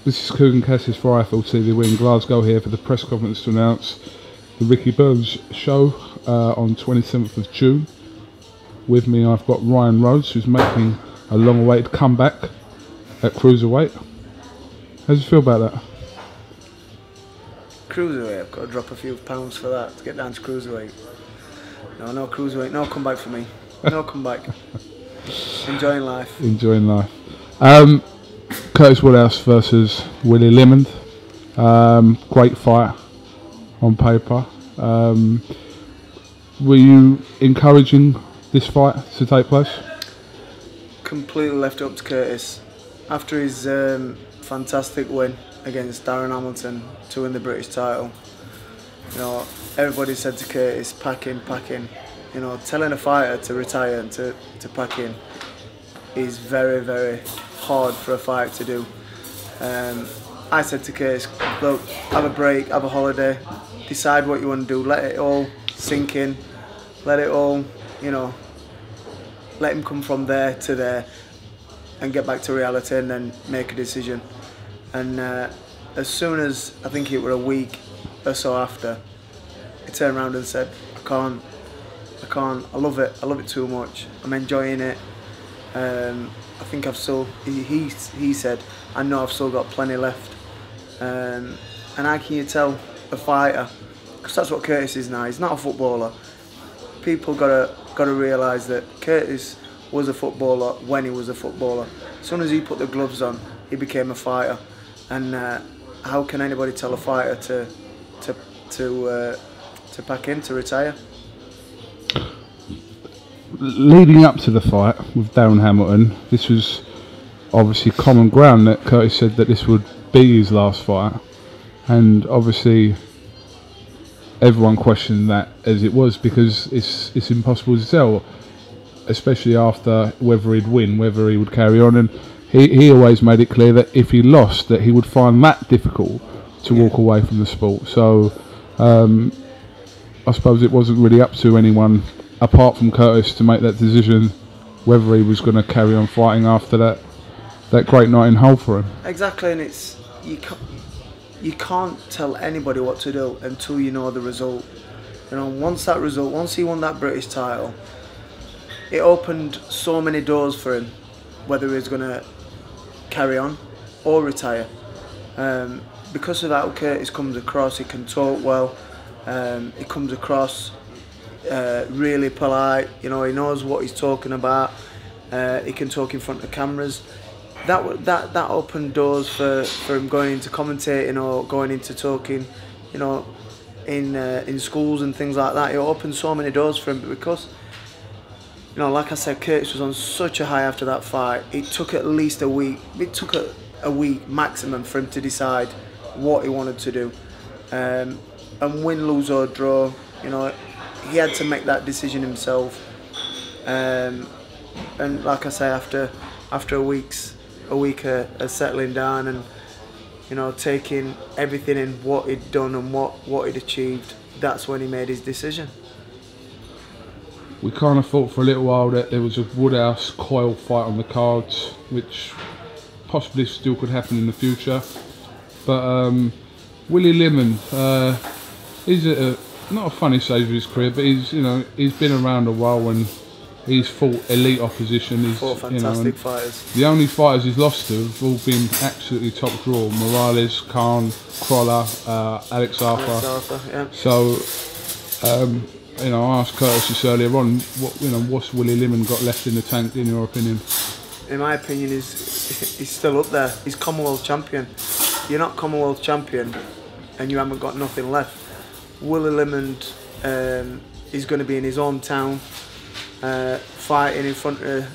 This is Coogan Cassis for iFL TV. We're in Glasgow here for the press conference to announce the Ricky Burns show on 27th of June. With me I've got Ryan Rhodes, who's making a long-awaited comeback at cruiserweight. How does you feel about that? Cruiserweight, I've got to drop a few pounds for that to get down to cruiserweight. No cruiserweight, no comeback for me. No comeback. Enjoying life. Enjoying life. Curtis Woodhouse versus Willie Limon. Great fight on paper. Were you encouraging this fight to take place? Completely left it up to Curtis. After his fantastic win against Darren Hamilton to win the British title, you know, everybody said to Curtis, pack in, pack in. You know, telling a fighter to retire and to pack in is very, very hard for a fighter to do. I said to Curtis, look, have a break, have a holiday, decide what you want to do, let it all sink in, let it all, you know, let him come from there to there and get back to reality and then make a decision. And as soon as, I think it were a week or so after, he turned around and said, I can't, I love it too much, I'm enjoying it. I think I've still, he said, I know I've still got plenty left. And how can you tell a fighter, because that's what Curtis is now, he's not a footballer. People gotta realise that Curtis was a footballer when he was a footballer. As soon as he put the gloves on, he became a fighter. And how can anybody tell a fighter to pack in, to retire? Leading up to the fight with Darren Hamilton, this was obviously common ground that Curtis said that this would be his last fight, and obviously everyone questioned that as it was, because it's impossible to tell, especially after whether he'd win, whether he would carry on, and he always made it clear that if he lost, that he would find that difficult to walk away from the sport. So I suppose it wasn't really up to anyone apart from Curtis to make that decision whether he was going to carry on fighting after that great night in Hull for him. Exactly, and it's you can't tell anybody what to do until you know the result. You know, once he won that British title, it opened so many doors for him, whether he was going to carry on or retire. Because of how Curtis comes across, he can talk well, he comes across really polite, you know, he knows what he's talking about, he can talk in front of cameras. That opened doors for him going into commentating or going into talking, you know, in schools and things like that. It opened so many doors for him, because, you know, like I said, Curtis was on such a high after that fight. It took at least a week. It took a week maximum for him to decide what he wanted to do, and win, lose or draw, you know, he had to make that decision himself. And like I say, after a week of settling down and, you know, taking everything in, what he'd done and what he'd achieved, that's when he made his decision. We kind of thought for a little while that there was a Woodhouse Coyle fight on the cards, which possibly still could happen in the future. But Willie Limon, he's not a funny stage of his career, but he's been around a while when he's fought elite opposition. He's fought fantastic fighters. The only fighters he's lost to have all been absolutely top draw: Morales, Khan, Crolla, Alex Arthur. Yeah. So, you know, I asked Curtis this earlier on, what's Willie Limon got left in the tank, in your opinion? In my opinion, he's still up there. He's Commonwealth champion. You're not Commonwealth champion and you haven't got nothing left. Willie Limon is going to be in his hometown, fighting in front of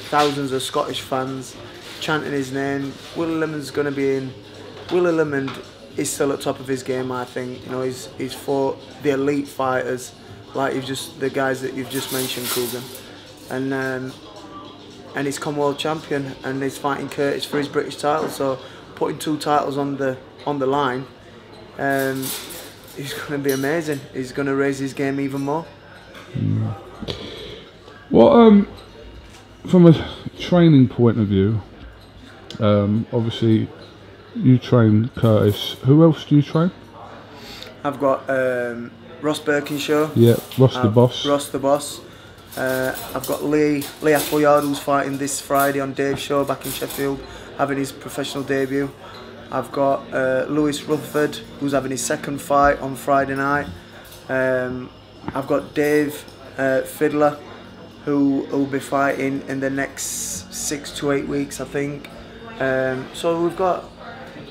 thousands of Scottish fans, chanting his name. Willie Limon's going to be in. Willie Limon is still at top of his game, I think. You know, he's fought the elite fighters, like the guys that you've just mentioned, Coogan, and he's Commonwealth champion, and he's fighting Curtis for his British title. So putting two titles on the line, he's going to be amazing. He's going to raise his game even more. Well, from a training point of view, obviously You train Curtis. Who else do you train? I've got Ross Birkinshaw. Yeah, Ross the boss. Ross the boss. I've got Lee Appleyard, who's fighting this Friday on Dave's show back in Sheffield, having his professional debut. I've got Lewis Rutherford, who's having his second fight on Friday night. I've got Dave Fiddler, who will be fighting in the next 6 to 8 weeks, I think. So we've got,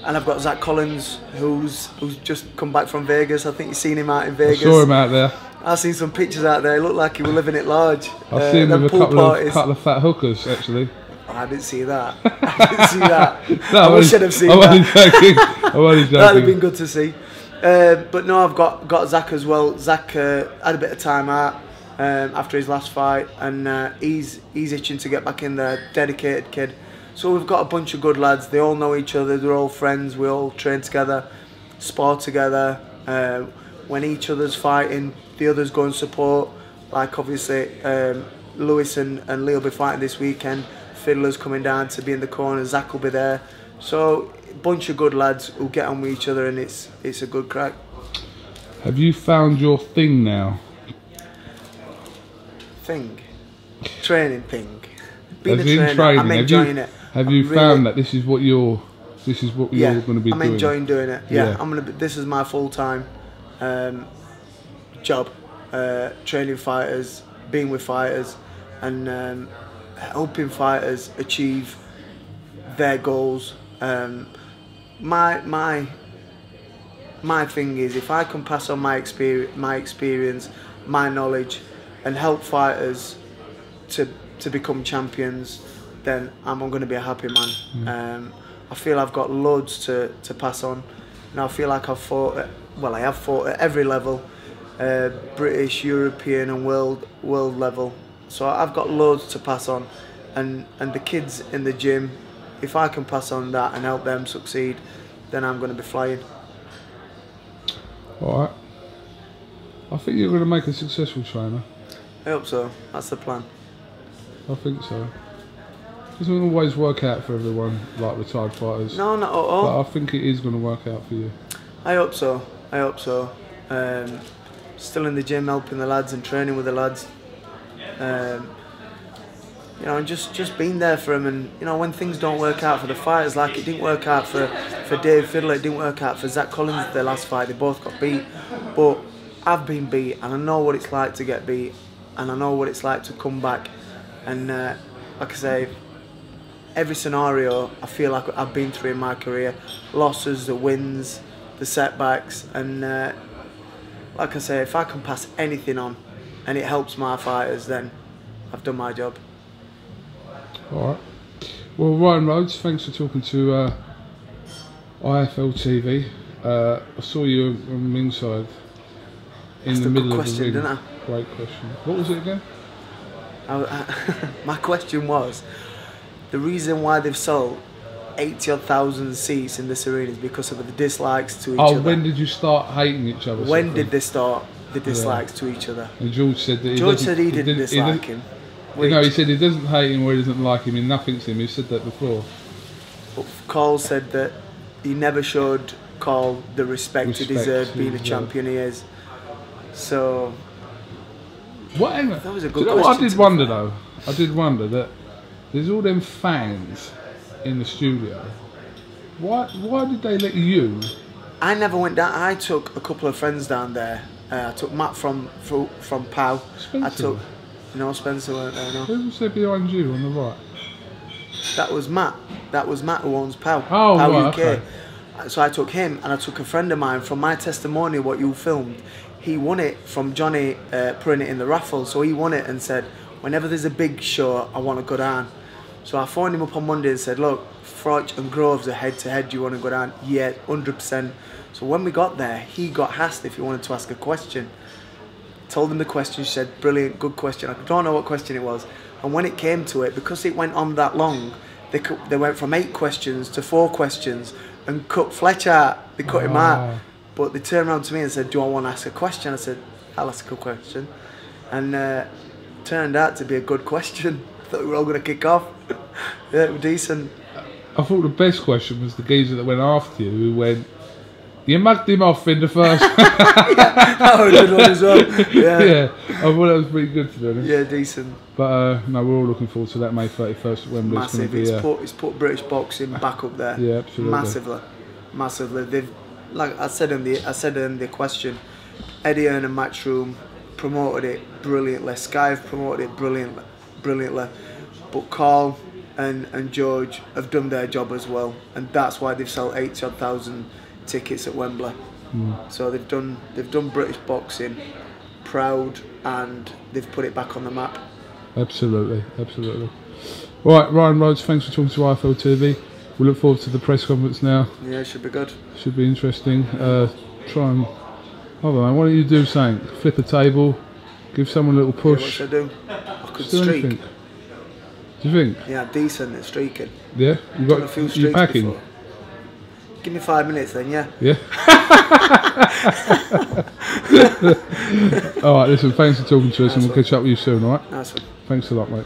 and I've got Zach Collins, who's just come back from Vegas. I think you've seen him out in Vegas. I saw him out there. I've seen some pictures out there. It looked like he was living it large. I've seen him with a couple of fat hookers, actually. I didn't see that. I didn't see that. No, I wish I'd have seen I'm that. only joking. I'm only joking. That'd have been good to see. But no, I've got Zach as well. Zach had a bit of time out after his last fight, and he's itching to get back in there. Dedicated kid. So we've got a bunch of good lads. They all know each other. They're all friends. We all train together, spar together. When each other's fighting, the others go and support. Like obviously, Lewis and Lee will be fighting this weekend. Fiddler's coming down to be in the corner. Zach will be there. So a bunch of good lads who get on with each other, and it's a good crack. Have you found your thing now? Training thing. Being a trainer, I'm enjoying it. Have you found that this is what you're going to be doing? I'm enjoying doing it. Yeah, this is my full-time job. Training fighters, being with fighters, and helping fighters achieve their goals. My thing is, if I can pass on my experience, my knowledge, and help fighters to become champions, then I'm going to be a happy man. I feel I've got loads to pass on, and I feel like I have fought at every level, British, European and world level. So I've got loads to pass on, and the kids in the gym, if I can pass on that and help them succeed, then I'm going to be flying. Alright. I think you're going to make a successful trainer. I hope so. That's the plan. I think so. It doesn't always work out for everyone, like retired fighters. No, not at all. But I think it is going to work out for you. I hope so. I hope so. Still in the gym, helping the lads and training with the lads. You know, and just being there for them. And you know, when things don't work out for the fighters, like it didn't work out for Dave Fiddler, it didn't work out for Zach Collins. Their last fight, they both got beat. But I've been beat, and I know what it's like to get beat, and I know what it's like to come back. And like I say, every scenario I feel like I've been through in my career, losses, the wins, the setbacks, and like I say, if I can pass anything on and it helps my fighters, then I've done my job. Alright. Well, Ryan Rhodes, thanks for talking to iFL TV. I saw you on the inside in the middle of the ring. Didn't I? Great question. What was it again? My question was, the reason why they've sold 80,000 seats in this arena is because of the dislikes to each other. Oh, when did you start hating each other? When did they start the dislikes to each other? And George said that he didn't dislike him. You know, he said he doesn't hate him or he doesn't like him, and nothing to him. He said that before. But Carl said that he never showed Carl the respect he deserved, being a champion he is. So whatever. That was a good question. I did wonder that there's all them fans in the studio. Why did they let you? I never went down. I took a couple of friends down there. I took Matt from POW. Spencer. I took Spencer weren't there. No. Who was there behind you on the right? That was Matt. That was Matt who owns POW. Oh, POW right, UK. okay. So I took him, and I took a friend of mine from my testimonial. What you filmed, he won it from Johnny putting it in the raffle. So he won it and said, whenever there's a big show, I want to go down. So I phoned him up on Monday and said, look, Froch and Groves are head to head. Do you want to go down? Yeah, 100%. So when we got there, he got asked if he wanted to ask a question. Told him the question. She said, brilliant, good question. I don't know what question it was. And when it came to it, because it went on that long, they went from 8 questions to 4 questions and cut Fletch out. They cut him out. But they turned around to me and said, do I want to ask a question? I said, I'll ask a question. And turned out to be a good question. Thought we were all going to kick off. Yeah, it was decent. I thought the best question was the geezer that went after you, who went, "You mugged him off in the first." That was a good one as well. Yeah. Yeah, I thought that was pretty good, to be honest. Yeah, decent. But no, we're all looking forward to that May 31st at Wembley. Massive. It's put British boxing back up there. Yeah, absolutely. Massively. They've, like I said in the question, Eddie Hearn and Matchroom promoted it brilliantly. Sky have promoted it brilliantly. But Carl and George have done their job as well, and that's why they've sold 80,000 tickets at Wembley. So they've done British boxing proud, and they've put it back on the map. Absolutely. Right, Ryan Rhodes, thanks for talking to iFL TV. We look forward to the press conference now. Yeah, it should be good. Should be interesting. Try and, I don't know, why don't you do something? Flip a table, give someone a little push. Yeah, what should I do? I could Do streak. anything. Do you think? Yeah, decent at streaking. Yeah? Done a few You streaks packing? before. Give me 5 minutes then, yeah. Yeah? Alright, listen, thanks for talking to us, and we'll catch up with you soon, alright? Nice one. Thanks a lot, mate.